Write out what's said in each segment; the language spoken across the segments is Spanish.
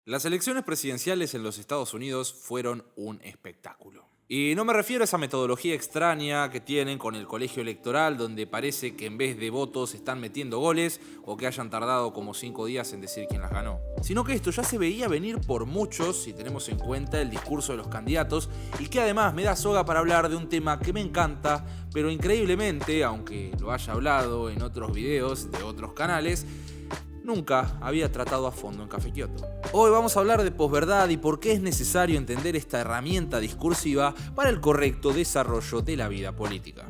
Las elecciones presidenciales en los Estados Unidos fueron un espectáculo. Y no me refiero a esa metodología extraña que tienen con el colegio electoral, donde parece que en vez de votos están metiendo goles o que hayan tardado como 5 días en decir quién las ganó. Sino que esto ya se veía venir por muchos si tenemos en cuenta el discurso de los candidatos y que además me da soga para hablar de un tema que me encanta, pero increíblemente, aunque lo haya hablado en otros videos de otros canales, nunca había tratado a fondo en Café Kioto. Hoy vamos a hablar de posverdad y por qué es necesario entender esta herramienta discursiva para el correcto desarrollo de la vida política.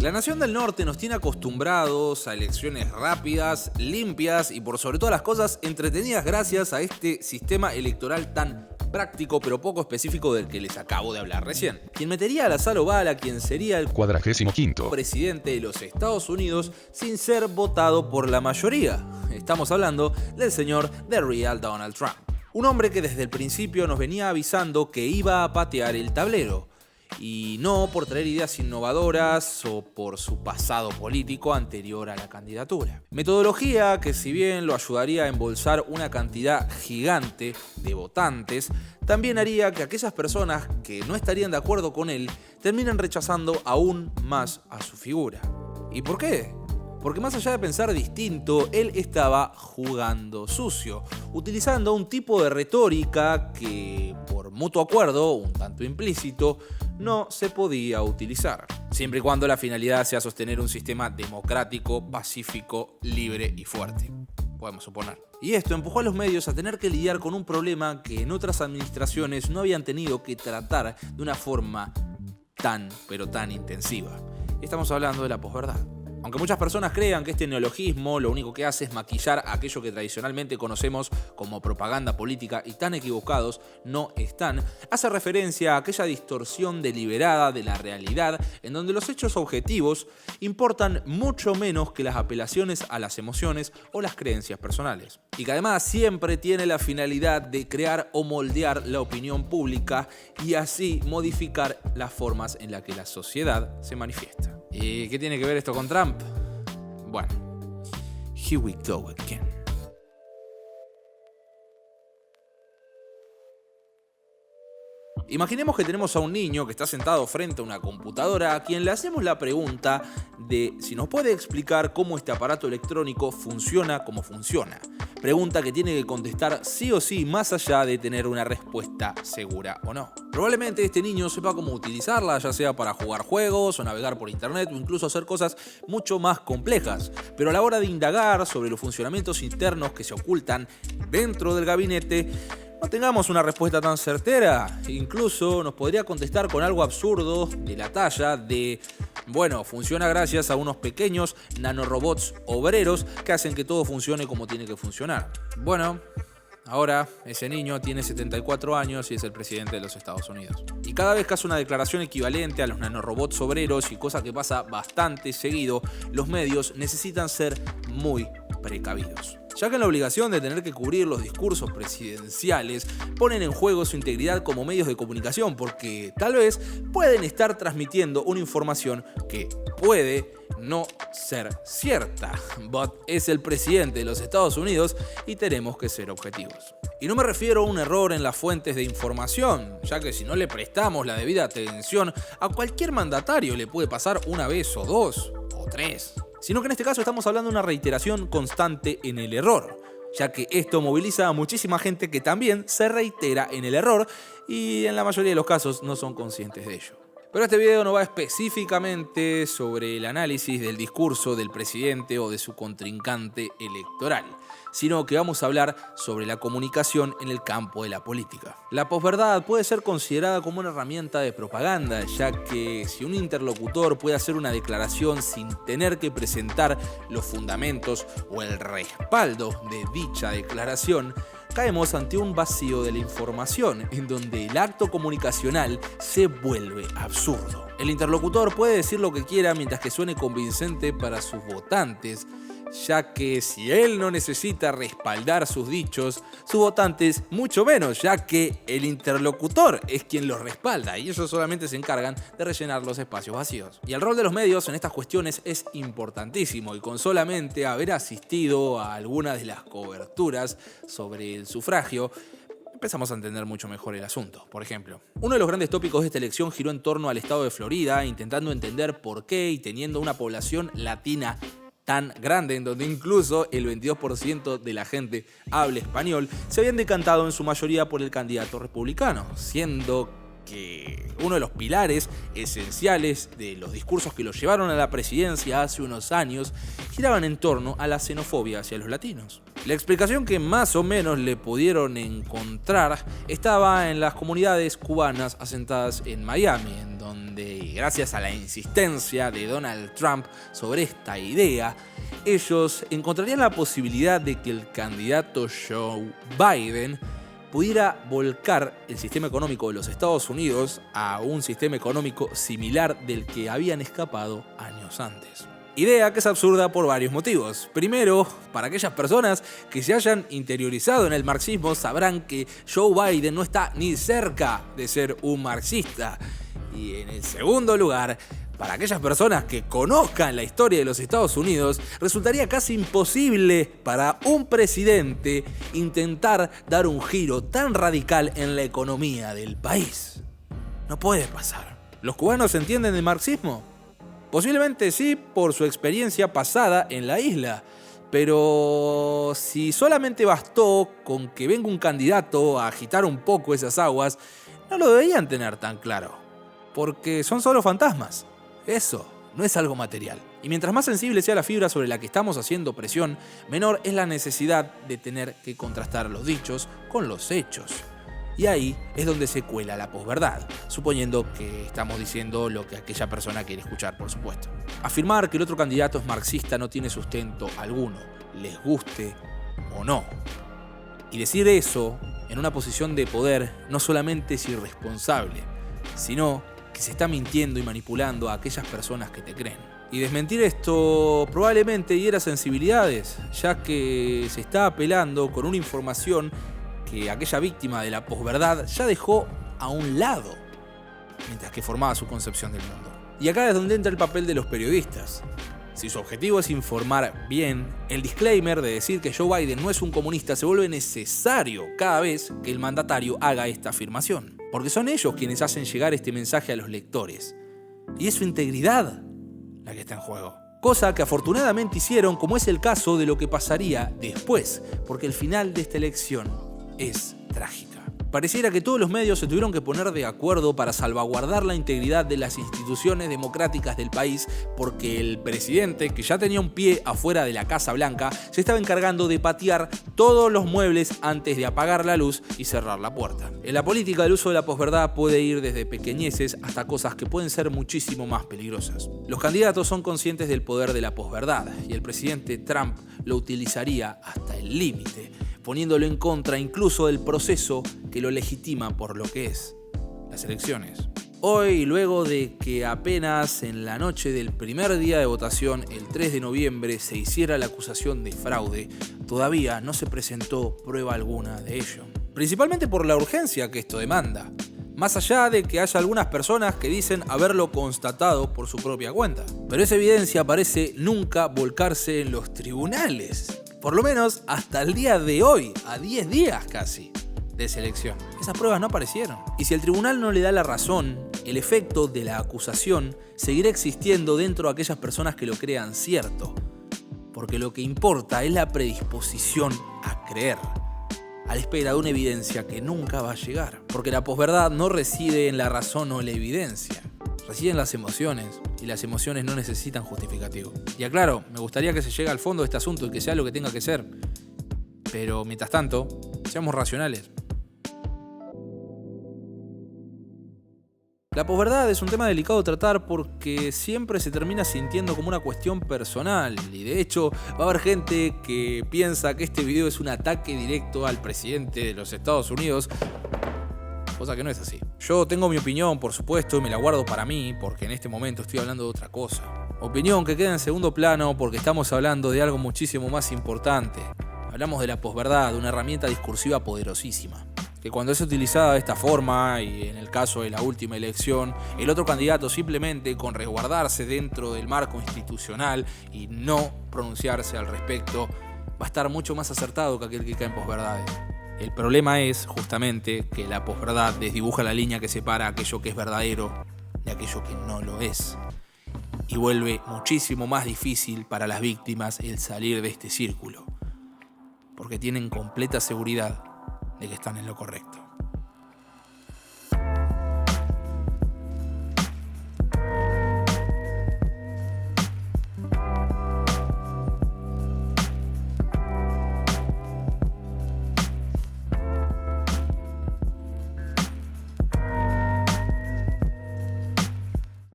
La nación del norte nos tiene acostumbrados a elecciones rápidas, limpias y por sobre todas las cosas entretenidas gracias a este sistema electoral tan práctico pero poco específico del que les acabo de hablar recién. Quien metería a la sala oval a quien sería el 45º presidente de los Estados Unidos sin ser votado por la mayoría. Estamos hablando del señor The Real Donald Trump. Un hombre que desde el principio nos venía avisando que iba a patear el tablero. Y no por traer ideas innovadoras o por su pasado político anterior a la candidatura. Metodología que, si bien lo ayudaría a embolsar una cantidad gigante de votantes, también haría que aquellas personas que no estarían de acuerdo con él terminen rechazando aún más a su figura. ¿Y por qué? Porque más allá de pensar distinto, él estaba jugando sucio, utilizando un tipo de retórica que, por mutuo acuerdo, un tanto implícito, no se podía utilizar, siempre y cuando la finalidad sea sostener un sistema democrático, pacífico, libre y fuerte, podemos suponer. Y esto empujó a los medios a tener que lidiar con un problema que en otras administraciones no habían tenido que tratar de una forma tan intensiva. Estamos hablando de la posverdad. Aunque muchas personas crean que este neologismo lo único que hace es maquillar aquello que tradicionalmente conocemos como propaganda política y tan equivocados no están, hace referencia a aquella distorsión deliberada de la realidad en donde los hechos objetivos importan mucho menos que las apelaciones a las emociones o las creencias personales. Y que además siempre tiene la finalidad de crear o moldear la opinión pública y así modificar las formas en las que la sociedad se manifiesta. ¿Y qué tiene que ver esto con Trump? Bueno, here we go again. Imaginemos que tenemos a un niño que está sentado frente a una computadora a quien le hacemos la pregunta de si nos puede explicar cómo este aparato electrónico funciona como funciona. Pregunta que tiene que contestar sí o sí más allá de tener una respuesta segura o no. Probablemente este niño sepa cómo utilizarla, ya sea para jugar juegos o navegar por internet o incluso hacer cosas mucho más complejas. Pero a la hora de indagar sobre los funcionamientos internos que se ocultan dentro del gabinete, no tengamos una respuesta tan certera. Incluso nos podría contestar con algo absurdo de la talla de, bueno, funciona gracias a unos pequeños nanorobots obreros que hacen que todo funcione como tiene que funcionar. Bueno, ahora ese niño tiene 74 años y es el presidente de los Estados Unidos. Y cada vez que hace una declaración equivalente a los nanorobots obreros, y cosa que pasa bastante seguido, los medios necesitan ser muy precavidos, ya que en la obligación de tener que cubrir los discursos presidenciales ponen en juego su integridad como medios de comunicación, porque tal vez pueden estar transmitiendo una información que puede no ser cierta, but es el presidente de los Estados Unidos y tenemos que ser objetivos. Y no me refiero a un error en las fuentes de información, ya que si no le prestamos la debida atención, a cualquier mandatario le puede pasar una vez o dos o tres. Sino que en este caso estamos hablando de una reiteración constante en el error, ya que esto moviliza a muchísima gente que también se reitera en el error y en la mayoría de los casos no son conscientes de ello. Pero este video no va específicamente sobre el análisis del discurso del presidente o de su contrincante electoral, sino que vamos a hablar sobre la comunicación en el campo de la política. La posverdad puede ser considerada como una herramienta de propaganda, ya que si un interlocutor puede hacer una declaración sin tener que presentar los fundamentos o el respaldo de dicha declaración, caemos ante un vacío de la información, en donde el acto comunicacional se vuelve absurdo. El interlocutor puede decir lo que quiera mientras que suene convincente para sus votantes, ya que si él no necesita respaldar sus dichos, sus votantes mucho menos, ya que el interlocutor es quien los respalda y ellos solamente se encargan de rellenar los espacios vacíos. Y el rol de los medios en estas cuestiones es importantísimo, y con solamente haber asistido a algunas de las coberturas sobre el sufragio, empezamos a entender mucho mejor el asunto. Por ejemplo, uno de los grandes tópicos de esta elección giró en torno al estado de Florida, intentando entender por qué, y teniendo una población latina tan grande, en donde incluso el 22% de la gente habla español, se habían decantado en su mayoría por el candidato republicano, siendo que uno de los pilares esenciales de los discursos que lo llevaron a la presidencia hace unos años giraban en torno a la xenofobia hacia los latinos. La explicación que más o menos le pudieron encontrar estaba en las comunidades cubanas asentadas en Miami, en donde, gracias a la insistencia de Donald Trump sobre esta idea, ellos encontrarían la posibilidad de que el candidato Joe Biden pudiera volcar el sistema económico de los Estados Unidos a un sistema económico similar del que habían escapado años antes. Idea que es absurda por varios motivos. Primero, para aquellas personas que se hayan interiorizado en el marxismo sabrán que Joe Biden no está ni cerca de ser un marxista. Y en el segundo lugar, para aquellas personas que conozcan la historia de los Estados Unidos, resultaría casi imposible para un presidente intentar dar un giro tan radical en la economía del país. No puede pasar. ¿Los cubanos entienden el marxismo? Posiblemente sí, por su experiencia pasada en la isla. Pero si solamente bastó con que venga un candidato a agitar un poco esas aguas, no lo deberían tener tan claro. Porque son solo fantasmas. Eso no es algo material. Y mientras más sensible sea la fibra sobre la que estamos haciendo presión, menor es la necesidad de tener que contrastar los dichos con los hechos. Y ahí es donde se cuela la posverdad, suponiendo que estamos diciendo lo que aquella persona quiere escuchar, por supuesto. Afirmar que el otro candidato es marxista no tiene sustento alguno, les guste o no. Y decir eso en una posición de poder no solamente es irresponsable, sino que se está mintiendo y manipulando a aquellas personas que te creen. Y desmentir esto probablemente hiera sensibilidades, ya que se está apelando con una información que aquella víctima de la posverdad ya dejó a un lado, mientras que formaba su concepción del mundo. Y acá es donde entra el papel de los periodistas. Si su objetivo es informar bien, el disclaimer de decir que Joe Biden no es un comunista se vuelve necesario cada vez que el mandatario haga esta afirmación. Porque son ellos quienes hacen llegar este mensaje a los lectores. Y es su integridad la que está en juego. Cosa que afortunadamente hicieron, como es el caso de lo que pasaría después, porque el final de esta elección es trágica. Pareciera que todos los medios se tuvieron que poner de acuerdo para salvaguardar la integridad de las instituciones democráticas del país, porque el presidente, que ya tenía un pie afuera de la Casa Blanca, se estaba encargando de patear todos los muebles antes de apagar la luz y cerrar la puerta. En la política, el uso de la posverdad puede ir desde pequeñeces hasta cosas que pueden ser muchísimo más peligrosas. Los candidatos son conscientes del poder de la posverdad y el presidente Trump lo utilizaría hasta el límite, poniéndolo en contra incluso del proceso que lo legitima por lo que es, las elecciones. Hoy, luego de que apenas en la noche del primer día de votación, el 3 de noviembre, se hiciera la acusación de fraude, todavía no se presentó prueba alguna de ello. Principalmente por la urgencia que esto demanda, más allá de que haya algunas personas que dicen haberlo constatado por su propia cuenta. Pero esa evidencia parece nunca volcarse en los tribunales. Por lo menos hasta el día de hoy, a 10 días casi de esa elección. Esas pruebas no aparecieron. Y si el tribunal no le da la razón, el efecto de la acusación seguirá existiendo dentro de aquellas personas que lo crean cierto. Porque lo que importa es la predisposición a creer, a la espera de una evidencia que nunca va a llegar. Porque la posverdad no reside en la razón o la evidencia, reside en las emociones, y las emociones no necesitan justificativo. Y aclaro, me gustaría que se llegue al fondo de este asunto y que sea lo que tenga que ser. Pero mientras tanto, seamos racionales. La posverdad es un tema delicado de tratar porque siempre se termina sintiendo como una cuestión personal, y de hecho va a haber gente que piensa que este video es un ataque directo al presidente de los Estados Unidos, cosa que no es así. Yo tengo mi opinión, por supuesto, y me la guardo para mí porque en este momento estoy hablando de otra cosa. Opinión que queda en segundo plano porque estamos hablando de algo muchísimo más importante. Hablamos de la posverdad, una herramienta discursiva poderosísima, que cuando es utilizada de esta forma, y en el caso de la última elección, el otro candidato simplemente con resguardarse dentro del marco institucional y no pronunciarse al respecto, va a estar mucho más acertado que aquel que cae en posverdades. El problema es justamente que la posverdad desdibuja la línea que separa aquello que es verdadero de aquello que no lo es, y vuelve muchísimo más difícil para las víctimas el salir de este círculo, porque tienen completa seguridad de que están en lo correcto.